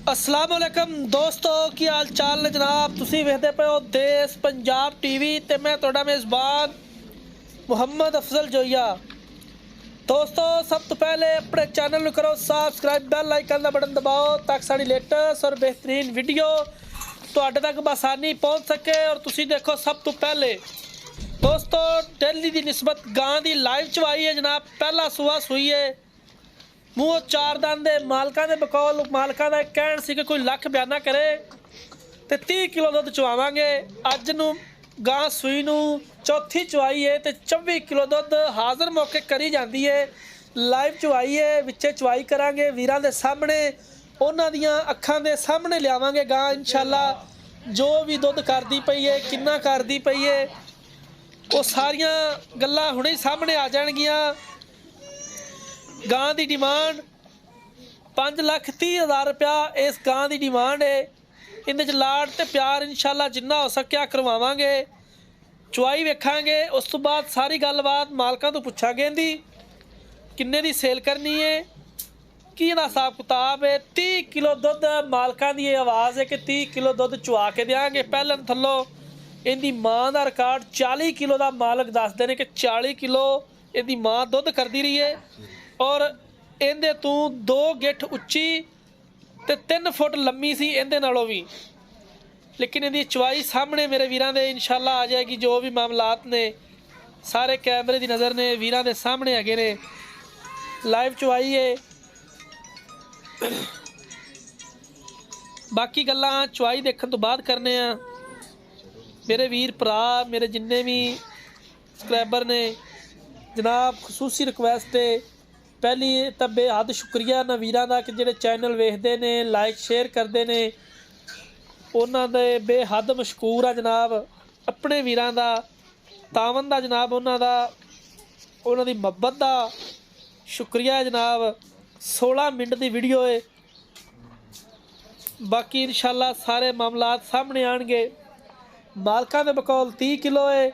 अस्सलाम वालेकुम दोस्तों, की हाल चाल ने जनाब। तुसी वेखदे पे हो देश पंजाब टीवी ते मैं तुहाडा मेज़बान मुहम्मद अफजल जोइया। दोस्तों, सब तो पहले अपने चैनल में करो सबसक्राइब, बेल आइकन का बटन दबाओ ताकि साड़ी लेटेस्ट और बेहतरीन वीडियो तुहाडे तक बसानी पहुँच सके और तुसी देखो सब तो पहले। दोस्तों, डेली की निस्बत गां की लाइव चवाई है जनाब। पहला सूआ सूई है, मूँह चार दंद मालका के बकौल मालका का कहण सी कि कोई लख बयाना करे तो 30 किलो दुध चवावांगे। अज नूं गां सूई नूं चौथी चवाई है तो 24 किलो दुध हाज़र मौके करी जाती है। लाइव चवाई है, विचे चवाई करांगे वीरां दे सामने, उन्हां दियां अखां दे सामने लियावांगे गां इंशाअल्लाह। जो भी दुध करदी पई है, किन्ना करदी पई है, वो सारियां गल्लां हुणे सामने आ जाणगियां। गां की डिमांड 5,30,000 रुपया इस गां की डिमांड है। इहदे च लाड ते प्यार इंशाअल्लाह जिन्ना हो सकिया करवावांगे। चवाई वेखांगे, उस तो बाद सारी गलबात मालकां तो पुछांगे इहदी किन्ने दी सेल करनी है, की इहदा हिसाब किताब है। 30 किलो दुध मालकां दी आवाज़ है कि 30 किलो दुध चवा के देंगे। पहले थल्लों इहदी माँ का रिकॉर्ड 40 किलो का मालक दसदे ने कि 40 किलो इहदी माँ दुध करती रही है और इहदे तू 2 गिठ उच्ची ते 3 फुट लम्मी सी इहदे नालों भी। लेकिन इहदी चवाई सामने मेरे वीरां दे इंशाअल्लाह आ जाएगी। जो भी मामलात ने सारे कैमरे की नज़र ने वीरां दे सामने हैगे ने। लाइव चवाई है, बाकी गल्लां चवाई देखने तो बाद करने आ। मेरे वीर भरा, मेरे जिन्ने भी सबसक्राइबर ने जनाब, खसूसी रिक्वेस्ट है पहली तो बेहद शुक्रिया ना वीरां दा कि जेडे चैनल वेखते ने, लाइक शेयर करते हैं, उन्हां दे बेहद मशकूर आ जनाब। अपने वीरां दा तावन दा जनाब, उन्हां दी मुहब्बत दा शुक्रिया है जनाब। 16 मिनट की वीडियो है, बाकी इंशाअल्लाह सारे मामलात सामने आएंगे। मालकां दे बकौल 30 किलो है,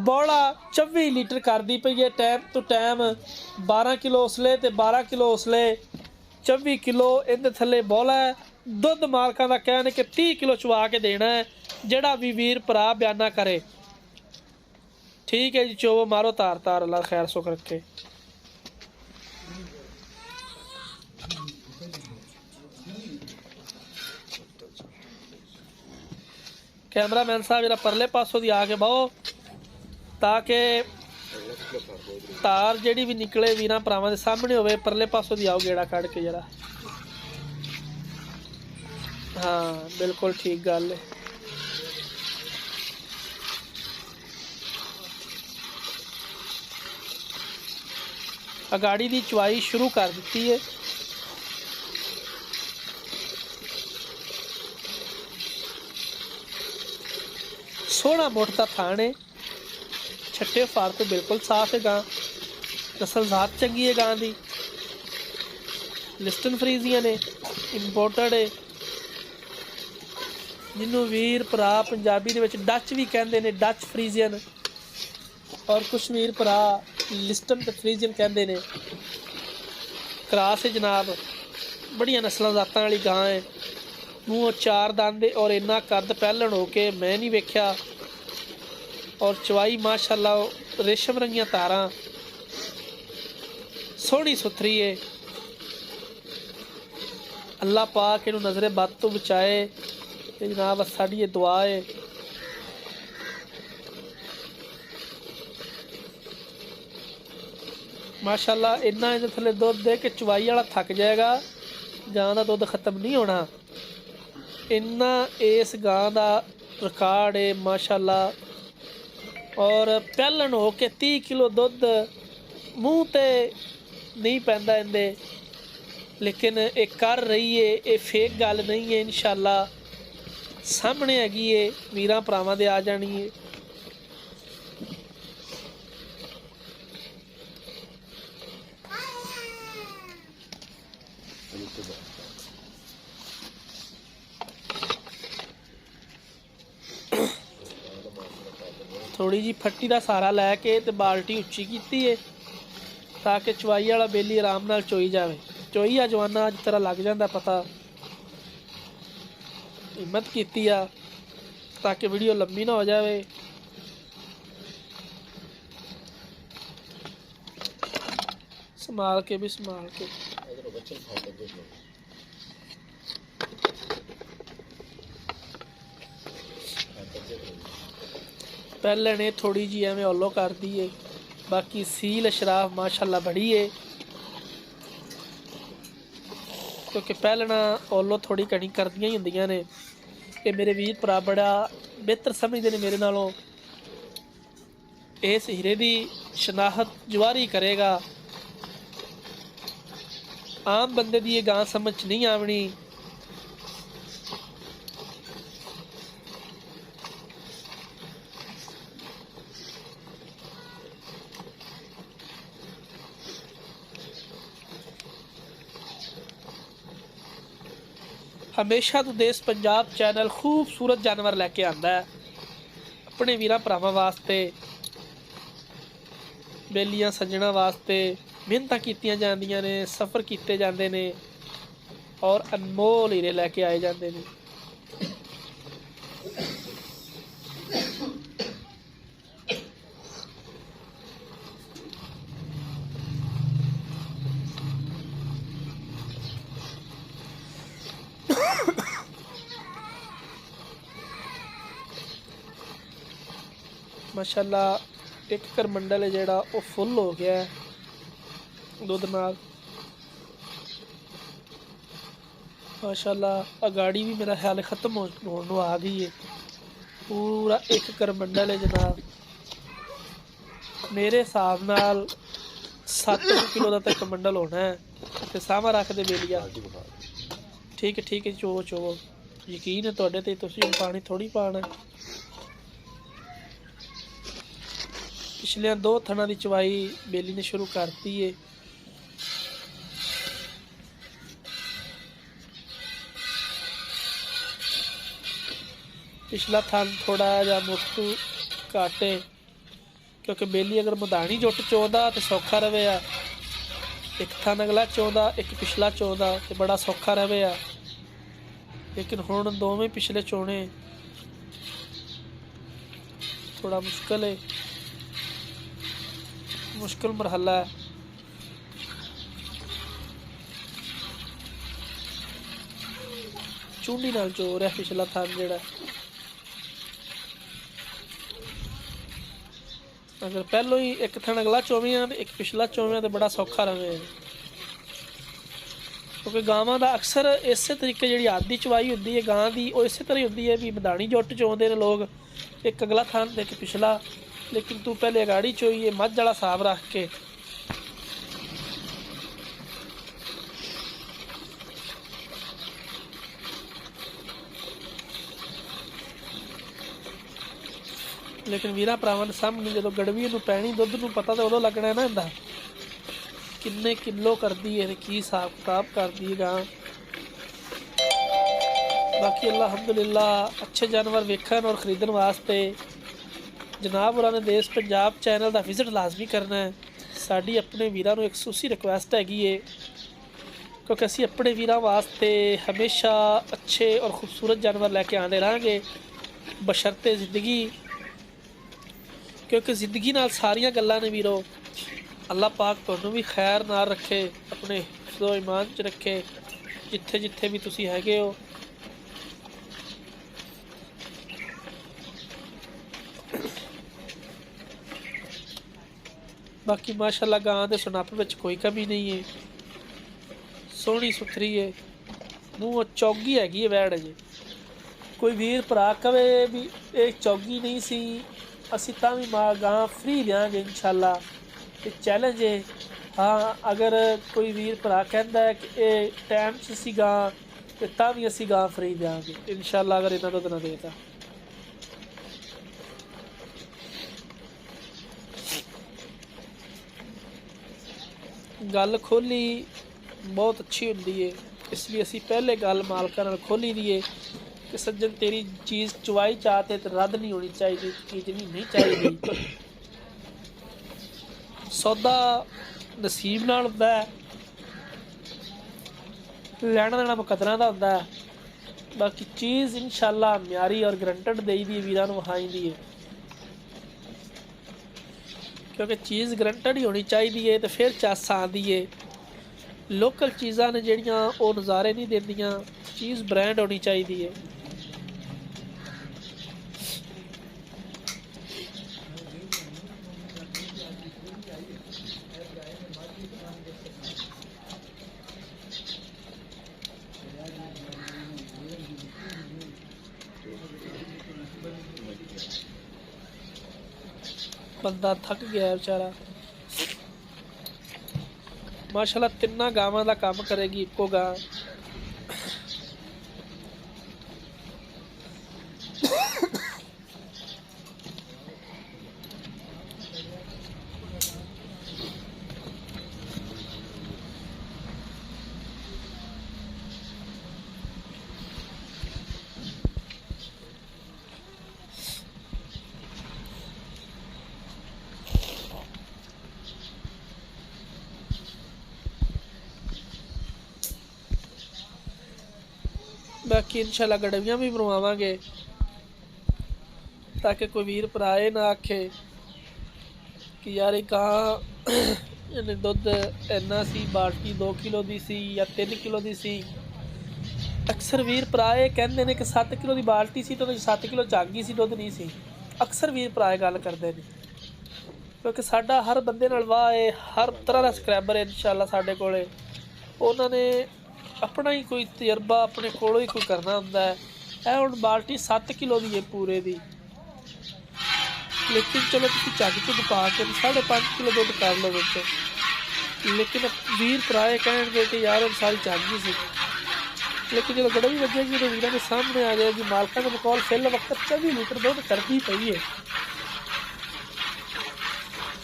बौड़ा 24 लीटर करती पई है टाइम टू टाइम। 12 किलो उसले तो 12 किलो उसले 24 किलो इहदे थल्ले बौला है। दुध मालकां दा कहना कि 30 किलो चवा के देना है। जिहड़ा भी वीर भरा बयाना करे ठीक है जी, चोवो मारो तार तार, अल्लाह खैर सुख रखे। कैमरामैन साहब जरा परले पासों दी आके बहो ताकि तार जिहड़ी भी निकले वीरां भरावां दे सामने होवे। परले पासों दी आओ गेड़ा कढ़ के जरा। हाँ बिल्कुल ठीक गल है। अगाड़ी दी चवाई शुरू कर दी है। सोहना मुठ दा थान है, छट्टे फार तो बिल्कुल साफ है। गां नस्ल जात चंगी है, गां दी लिस्टन फ्रीजियां ने, इंपोर्टेड है। जिन्हों वीर भरा पंजाबी दे विच डच भी कहते हैं, डच फ्रीजियन, और कुछ वीर भरा लिस्टन ते फ्रीजियन कहते हैं। क्रॉस है जनाब, बड़िया नस्लों जातां वाली गां है। मूँह 4 दंद और इन्ना कद पहलन हो के मैं नहीं वेख्या। और चवाई माशाअल्लाह रेशम रंगियां तारां, सोहनी सुथरी है। अल्लाह पाक इनू नज़रे बद तो बचाए, ये जनाब साड़ी ये दुआ है। माशाअल्लाह इन्ना इहदे थल्ले दुध दे के चवाई वाला थक जाएगा, गां दा दुध खत्म नहीं होना। इन्ना इस गां दा रिकॉर्ड है माशाअल्लाह। और पहलन हो के 30 किलो दुध मूँह ते नहीं पैंदा इंदे, लेकिन ये कर रही है, ये फेक गल नहीं है। इंशाअल्लाह सामने हैगी है, वीरां भरावां दे आ जानी है। थोड़ी जी फट्टी का सहारा लैके तो बाल्टी उच्ची की है ताकि चवाई वाला बेली आराम नाल चोई जाए। चोई आ जवाना जिस तरह लग जाता पता। हिम्मत की ताकि वीडियो लंबी ना हो जाए। संभाल के भी संभाल के। पहले ने थोड़ी जी एवं ओलो कर दी है, बाकी सील शराफ माशाल्लाह बड़ी है, क्योंकि पहले ना ओलो थोड़ी घनी कर दियां ही होंदियां ने। ये मेरे वीर भरा बड़ा बेहतर समझते हैं मेरे नालों। इस हीरे की शनाख्त जवारी करेगा, आम बंदे की ये गां समझ नहीं आवनी। हमेशा तो देश पंजाब चैनल खूबसूरत जानवर लैके आंदा है अपने वीरां भरावां वास्ते, बेलियां सज्जणा वास्ते। मेहनतां कीतियां जांदियां ने, सफ़र कीते जांदे ने और अनमोल हीरे लैके आए जांदे ने। माशाल्लाह एक करमंडल है जेड़ा वो फुल हो गया है दुध नाल। माशाल्लाह गाड़ी भी मेरा ख्याल ख़त्म होने आ गई है। पूरा एक करमंडल है जनाब, मेरे हिसाब नाल 7 किलो का तो करमंडल होना है। तो सामा रख दे बेलिया। ठीक है चोवो चोवो, यकीन है तुहाडे ते, तुसीं पानी थोड़ी पाना। पिछलियां 2 थणा की चवाई बेली ने शुरू करती है। पिछला थन थोड़ा जा मुफ्तू घट है, क्योंकि बेली अगर मदानी जुट चौंदा तो सौखा रवे आ। एक थन अगला चौंदा, एक पिछला चौंदा तो बड़ा सौखा रवे आ। लेकिन हुण दोवें पिछले चोने थोड़ा मुश्किल है, मुश्किल मरहला है। चूंडी नाल चोर है पिछला थान जेड़ा। अगर पहलों ही एक थन अगला चोवियां तो एक पिछला चोवियां तो बड़ा सौखा रहे, क्योंकि गावां दा अक्सर इस तरीके जी आदि चवाई होंदी है गां की, वो इस तरह होंदी है भी मदानी जुट चोंदे ने लोग, एक अगला थान एक पिछला। लेकिन तू पहले अगाड़ी चोई है मझ वाला हिसाब रख के। लेकिन वीरा भरावां सामने जो गड़वी नूं पैनी दुध नूं पता तो उदों लगना है ना इहदा किन्ने किलो करदी है, की हिसाब किताब करदी है गां। बाकी अल्हम्दुलिल्लाह अच्छे जानवर वेखण और खरीदण वास्ते जनाब होरां ने देश पंजाब चैनल का विजिट लाजमी करना है। साड़ी अपने वीरां नूं एक सूसी रिक्वेस्ट हैगी है, क्योंकि असीं अपने वीरां वास्ते हमेशा अच्छे और खूबसूरत जानवर लैके आते रहेंगे बशर्ते जिंदगी, क्योंकि जिंदगी नाल सारियां गल्लां ने वीरो। अल्लाह पाक तुहानूं भी खैर नाल रखे, अपने हिफ्ज़ो ईमान च रखे, जिथे जिथे भी तुसीं हैगे हो। बाकी माशाल्लाह गां दे सुनप विच कोई कमी नहीं है, सोहनी सुथरी है, मूँह चौगी हैगी है वैड़ जी। कोई वीर भरा कवे भी ये चौगी नहीं सी, असी तां भी मां गां फ्री देंगे इंशाल्लाह, ये चैलेंज है। हाँ अगर कोई वीर भरा कहता है कि ये टाइम च असी गां तो तां भी असी गां फ्री देंगे इंशाल्लाह, अगर इन्हों दुध ना देता। गल खोली बहुत अच्छी होंदी है, इसलिए असी पहले गल मालकां नाल खोली दी है कि सज्जन तेरी चीज़ चुवाई चाहते तो रद्द नहीं होनी चाहिए, खींचनी नहीं चाहिए। सौदा नसीब नाल हुंदा है, लैना देना मुकद्दरां दा हुंदा है। बाकी चीज़ इंशाल्लाह म्यारी और ग्रंटेड देई दी वीरां नूं विखाई दी है, क्योंकि चीज़ ग्रंटेड ही होनी चाहिए तो फिर चस आती है। लोकल चीज़ां ने जिहड़ियां वो नज़ारे नहीं देंदियां, चीज़ ब्रांड होनी चाहिए है। बंदा थक गया है बेचारा। माशाल्लाह तिन्ना गावां दा काम करेगी इक्को गां। बाकी इंशाल्लाह गड़वियां भी बनवावांगे ताकि कोई वीर भराए ना आखे कि यार गां इन्हें दुध इन्ना सी, बाल्टी 2 किलो दी सी या 3 किलो दी सी। अक्सर वीर भराए कहते हैं कि 7 किलो की बाल्टी सी तो 7 किलो झागी सी, दुध नहीं सी। अक्सर वीर भराए गल करते हैं, क्योंकि साडा हर बंदे नाल वाह है, हर तरह का सबसक्राइबर है इंशाल्लाह साडे कोले। उन्होंने अपना ही कोई तजर्बा अपने कोलों ही कोई करना होंदा है। यह हुण बाल्टी 7 किलो की है पूरे दी, लेकिन चलो तुम झग झुग पा के 5.5 किलो दुध कर लो बिच, लेकिन वीर भराए कहेंगे कि यार सारी झागी सी। लेकिन जो गड़वी वजेगी तो वीरों के सामने आ जाएगी मालका के बकौल फिल वक्त 24 लीटर दुध करती पई है।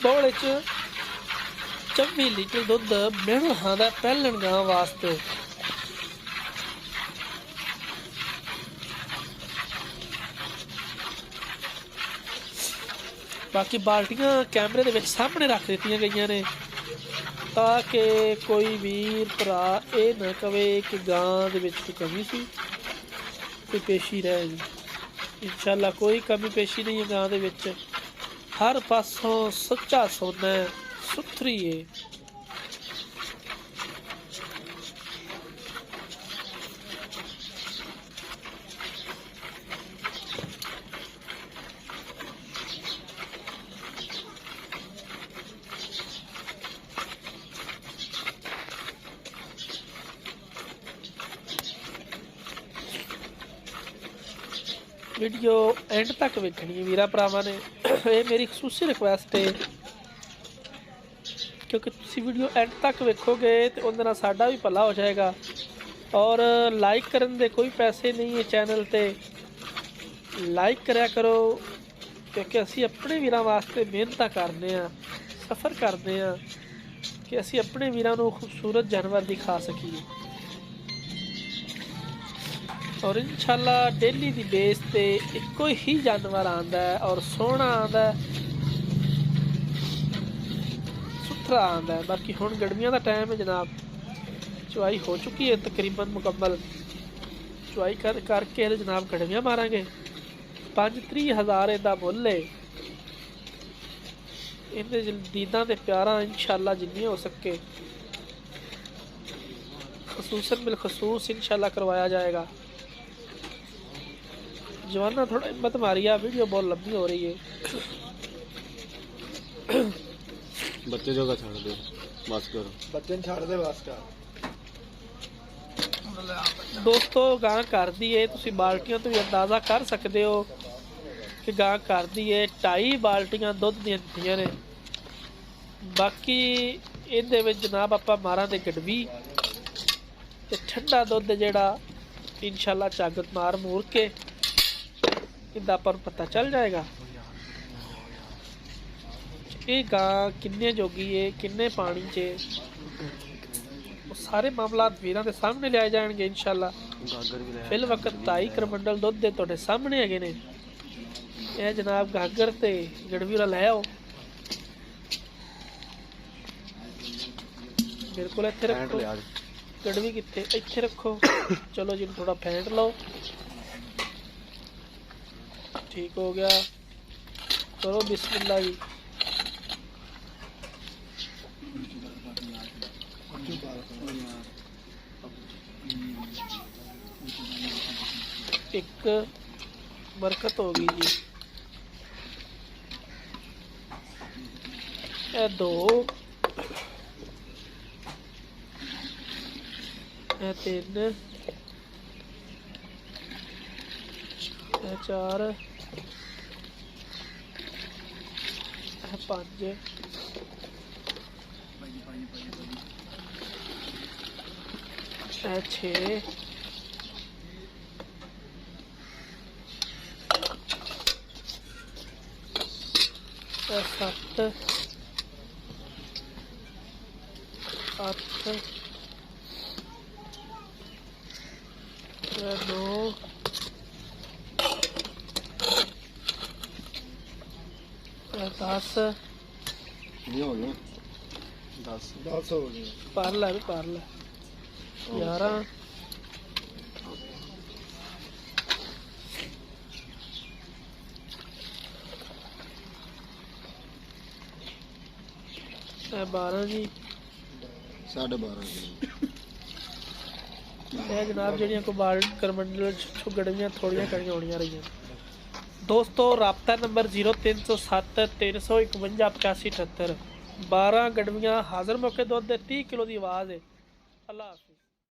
बौले 24 लीटर दुध मिल रहा पहलन गां वास्ते। बाकी बाल्टियां कैमरे दे विच सामने रख दित्तियां गईयां ने ताकि कोई वीर भरा ये ना कवे कि गां दे विच कोई कमी सी, कोई पेशी रह गई। इंशाल्लाह कोई कमी पेशी नहीं है गां दे विच, हर पासों सच्चा सोना है, सुथरी है। वीडियो एंड तक वेखनी है वीरा भरावां ने, ये मेरी खसूसी रिक्वेस्ट है, क्योंकि तुसी वीडियो एंड तक वेखोगे तो उहदे नाल साडा भी भला हो जाएगा। और लाइक करन दे कोई पैसे नहीं है चैनल ते, लाइक करया करो, क्योंकि असी अपने वीरां वास्ते मेहनत करने आ, सफ़र करने आ कि असी अपने वीरां नूं खूबसूरत जानवर दिखा सकीए। और इंशाल्लाह डेली दी बेस ते इक्को ही जानवर आंदा है और सोहना आंदा है, सुथरा आंदा है। बाकी हुण गर्मियां दा टाइम है जनाब, चुआई हो चुकी है तकरीबन मुकम्मल। चुआई करके जनाब गड़वियां मारांगे। 35,000 इहदा मुੱਲ है। इहदे दीदां ते प्यारां इंशाल्लाह जिन्नी हो सके खसूसन बिलखसूस इंशाल्लाह करवाया जाएगा। जवाना थोड़ा हिम्मत मारिया, वीडियो बहुत लंबी हो रही है। बच्चे जो का छाड़ दो बस करो, बच्चे छाड़ दे बस कर। दोस्तों गां घर दी है, तुसी बाल्टियां तो भी अंदाज़ा कर सकते हो कि गां घर दी है। 2.5 बाल्टियां दुध दियां दित्तियां ने। बाकी इहदे विच जनाब आपां मारांगे गड़वी ते ठंडा दुध जिहड़ा इंशाल्लाह झग मार मूर के इदा पर पता चल जाएगा ये गां किन्ने जोगी है, किन्ने पानी च, सारे मामला वीरां दे सामने लियाए जाएंगे इंशाल्लाह। फिल वक्त 2.5 करमंडल दुध दे तुहाडे सामने हैगे ने। यह जनाब गागर ते गड़वी वाला लै आओ, बिल्कुल इत्थे रखो। गड़वी कितने इत्थे रखो। चलो जी थोड़ा फेंट लो। ठीक हो गया। करो बिस्मिल्लाह जी। एक बरकत होगी जी। ए दो, ए तीन, ए चार, ए पांच, ए छे, ए सत्त, अठ, ए नौ, ए 10 ये हो गया 10 हो गया। पार्ला भी पार्ला 11 12 जी 12.5 जनाब जड़ियाँ कबाड़ करमंडल गड़वियाँ थोड़ियाँ करियां होनियां रही। दोस्तों राबता नंबर 0307 351 85 78। 12 गड़वियाँ हाजिर मौके दुध 30 किलो की आवाज़ है। अल्लाह हाफिज़।